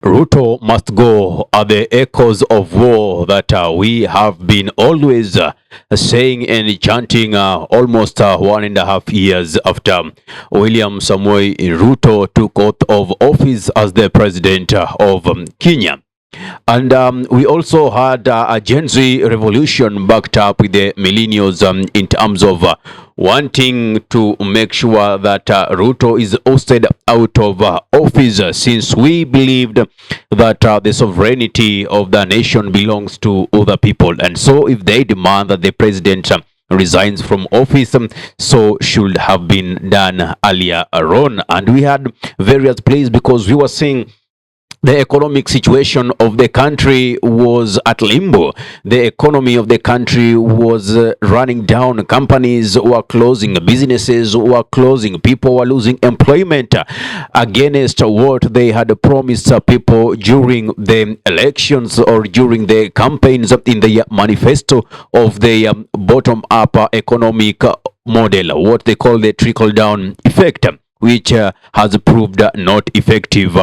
Ruto must go are the echoes of war that we have been always saying and chanting almost 1.5 years after William Samoei Ruto took oath of office as the president of Kenya. And we also had a Gen Z revolution backed up with the millennials in terms of wanting to make sure that Ruto is ousted out of office since we believed that the sovereignty of the nation belongs to other people. And so if they demand that the president resigns from office, so should have been done earlier on. And we had various plays because we were seeing the economic situation of the country was at limbo. The economy of the country was running down. Companies were closing, businesses were closing, people were losing employment against what they had promised people during the elections or during the campaigns in the manifesto of the bottom-up economic model, what they call the trickle-down effect, which has proved not effective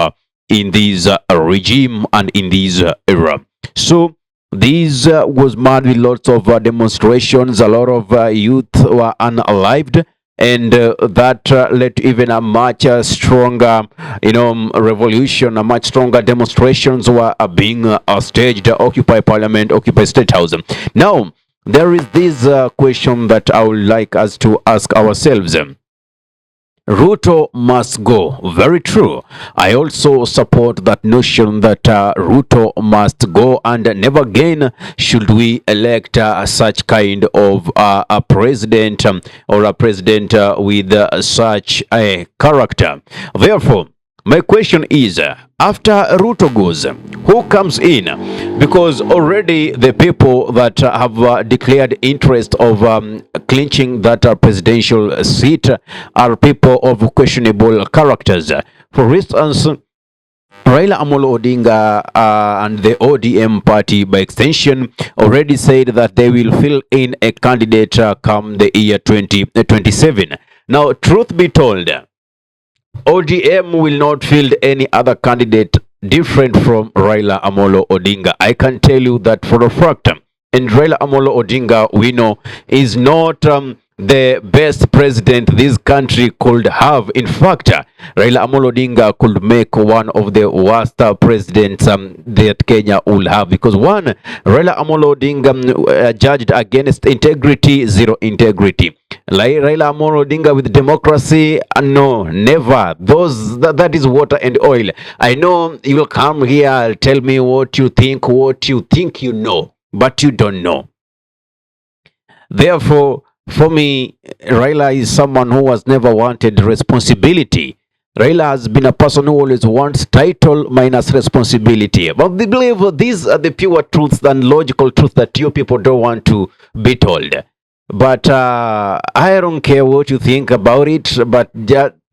in this regime and in this era. So this was marred with lots of demonstrations. A lot of youth were unalived, and that led to even a much stronger, revolution. A much stronger demonstrations were being staged. Occupy Parliament, Occupy State House. Now there is this question that I would like us to ask ourselves. Ruto must go. Very true. I also support that notion that Ruto must go, and never again should we elect such kind of a president or a president with such a character. Therefore, my question is, after Ruto goes, who comes in? Because already the people that have declared interest of clinching that presidential seat are people of questionable characters. For instance, Raila Amolo Odinga and the ODM party, by extension, already said that they will fill in a candidate come the year 2027. Now, truth be told, ODM will not field any other candidate different from Raila Amolo Odinga. I can tell you that for a fact. And Raila Amolo Odinga, we know, is not the best president this country could have. In fact, Raila Amolo Odinga could make one of the worst presidents that Kenya will have. Because one, Raila Amolo Odinga judged against integrity, zero integrity. Raila Amolo Odinga with democracy, no, never. That is water and oil. I know you will come here, tell me what you think you know, but you don't know. Therefore, for me, Raila is someone who has never wanted responsibility. Raila has been a person who always wants title minus responsibility. But they believe these are the pure truths and logical truths that you people don't want to be told. But I don't care what you think about it, but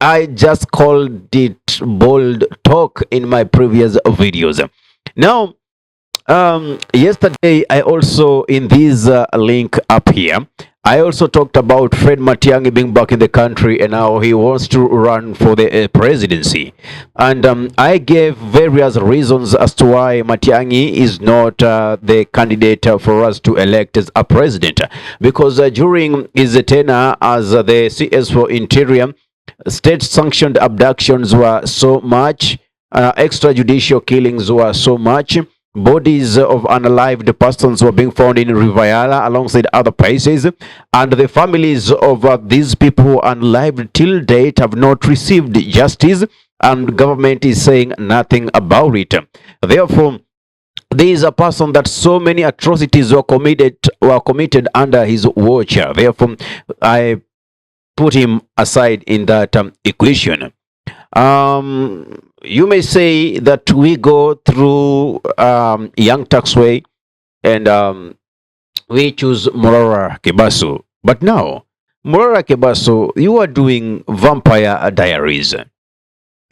I just called it bold talk in my previous videos. Now, yesterday I also, in this link up here, I also talked about Fred Matiang'i being back in the country and how he wants to run for the presidency. And I gave various reasons as to why Matiang'i is not the candidate for us to elect as a president. Because during his tenure as the CS for Interior, state-sanctioned abductions were so much, extrajudicial killings were so much, bodies of unalived persons were being found in Riviera alongside other places, and the families of these people unalived till date have not received justice, and government is saying nothing about it. Therefore, there is a person that so many atrocities were committed under his watch. Therefore, I put him aside in that equation. You may say that we go through Young Taxway and we choose Morara Kebaso. But now, Morara Kebaso, you are doing Vampire Diaries.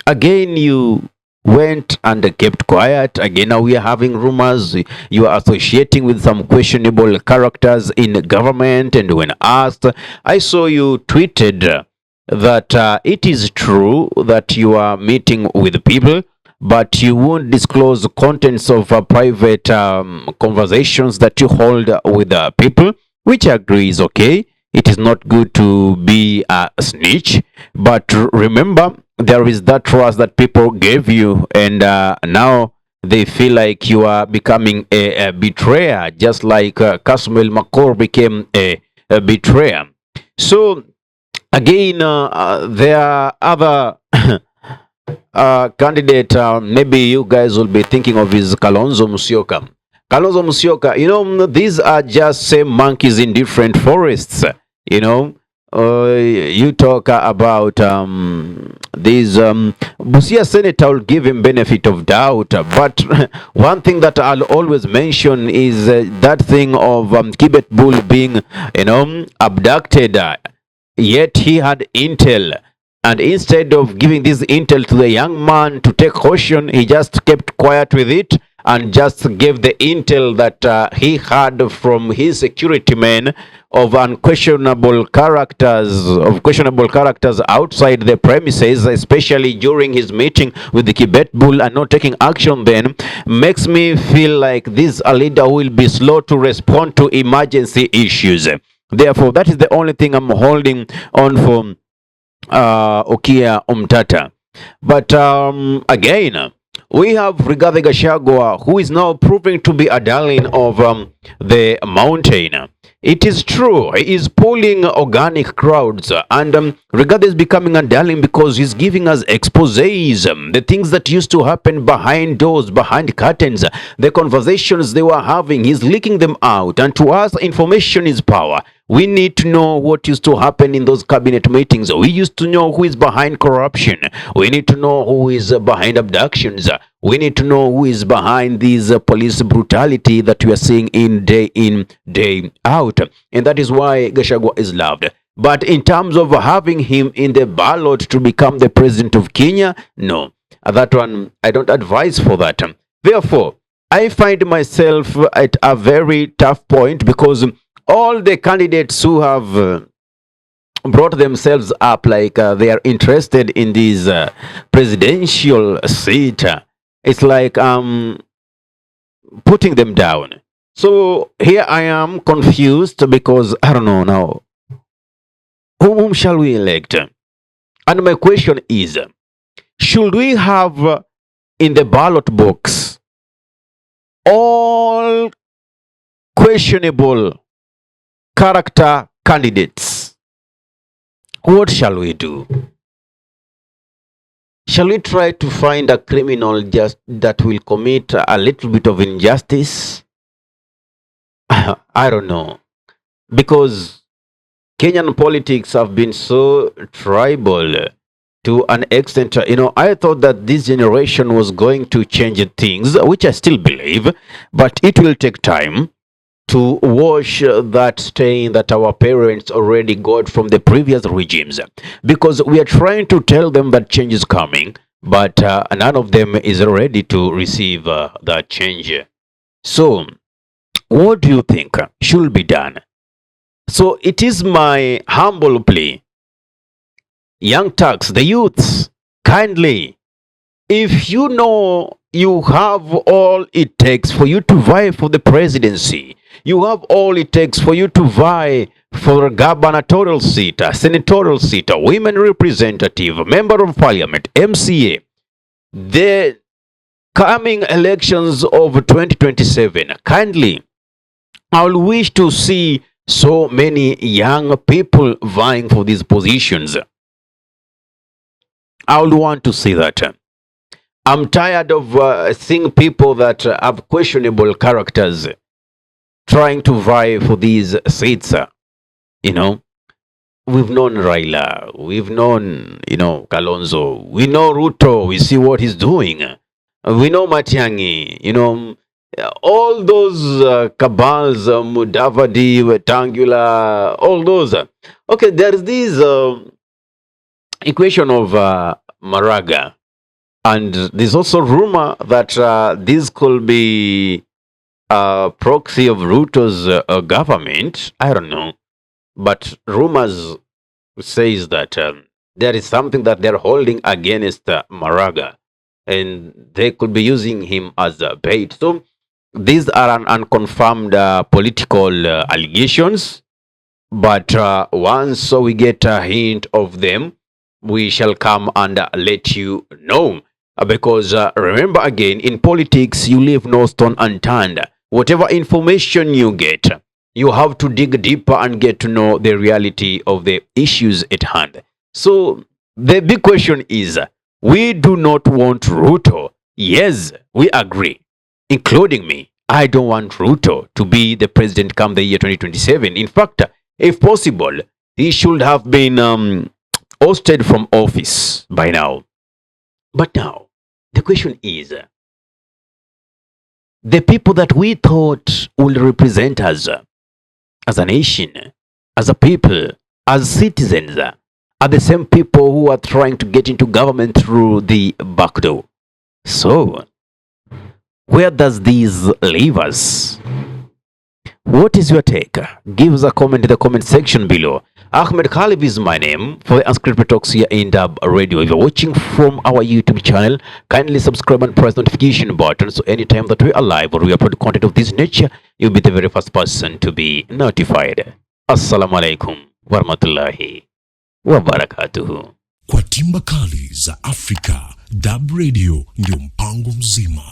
Again, you went and kept quiet. Again, now we are having rumors. You are associating with some questionable characters in government. And when asked, I saw you tweeted that it is true that you are meeting with people, but you won't disclose the contents of private conversations that you hold with people, which I agree is okay. It is not good to be a snitch, but remember, there is that trust that people gave you, and now they feel like you are becoming a betrayer, just like Kasumel Makor became a betrayer. So again, there are other candidate. Maybe you guys will be thinking of is Kalonzo Musyoka. Kalonzo Musyoka, these are just same monkeys in different forests. You know, you talk about these Busia senator will give him benefit of doubt, but one thing that I'll always mention is that thing of Kibet Bull being, abducted. Yet he had intel, and instead of giving this intel to the young man to take caution, he just kept quiet with it and just gave the intel that he had from his security men of questionable characters outside the premises, especially during his meeting with the Kibet Bull, and not taking action then makes me feel like this a leader who will be slow to respond to emergency issues. Therefore, that is the only thing I'm holding on for Okia Umtata. But again, we have Rigathi Gachagua, who is now proving to be a darling of the mountain. It is true, he is pulling organic crowds, and Rigathi is becoming a darling because he's giving us exposés, the things that used to happen behind doors, behind curtains, the conversations they were having, he's leaking them out. And to us, information is power. We need to know what used to happen in those cabinet meetings. We used to know who is behind corruption. We need to know who is behind abductions. We need to know who is behind these police brutality that we are seeing in, day out. And that is why Gachagua is loved. But in terms of having him in the ballot to become the president of Kenya, no. That one, I don't advise for that. Therefore, I find myself at a very tough point because all the candidates who have brought themselves up like they are interested in this presidential seat, it's like putting them down. So here I am confused because I don't know now. Whom shall we elect? And my question is, should we have in the ballot box all questionable character candidates? What shall we do? Shall we try to find a criminal just that will commit a little bit of injustice? I don't know. Because Kenyan politics have been so tribal to an extent. I thought that this generation was going to change things, which I still believe, but it will take time to wash that stain that our parents already got from the previous regimes, because we are trying to tell them that change is coming, but none of them is ready to receive that change. So what do you think should be done? So it is my humble plea, young Turks, the youths, kindly, if you know you have all it takes for you to vie for the presidency, you have all it takes for you to vie for a gubernatorial seat, a senatorial seat, a women representative, member of parliament, MCA, the coming elections of 2027, kindly, I will wish to see so many young people vying for these positions. I would want to see that. I'm tired of seeing people that have questionable characters trying to vie for these seats. You know, we've known Raila, we've known, Kalonzo, we know Ruto, we see what he's doing. We know Matiangi, all those cabals, Mudavadi, Wetangula, all those. Okay, there is this equation of Maraga. And there's also rumor that this could be a proxy of Ruto's government. I don't know. But rumors says that there is something that they're holding against Maraga. and they could be using him as a bait. So these are unconfirmed political allegations, but once we get a hint of them, we shall come and let you know. Because remember again, in politics, you leave no stone unturned. Whatever information you get, you have to dig deeper and get to know the reality of the issues at hand. So the big question is, we do not want Ruto. Yes, we agree, including me. I don't want Ruto to be the president come the year 2027. In fact, if possible, he should have been ousted from office by now. But now, the question is, the people that we thought will represent us as a nation, as a people, as citizens, are the same people who are trying to get into government through the back door. So, where does this leave us? What is your take? Give us a comment in the comment section below. Ahmed Khalif is my name for the Unscripted Talks here in Dub Radio. If you're watching from our YouTube channel, kindly subscribe and press the notification button so anytime that we are live or we upload content of this nature, you'll be the very first person to be notified. Assalamu alaikum warahmatullahi wabarakatuhu. Kwa timba kali za Afrika, Dub Radio ndio mpango mzima.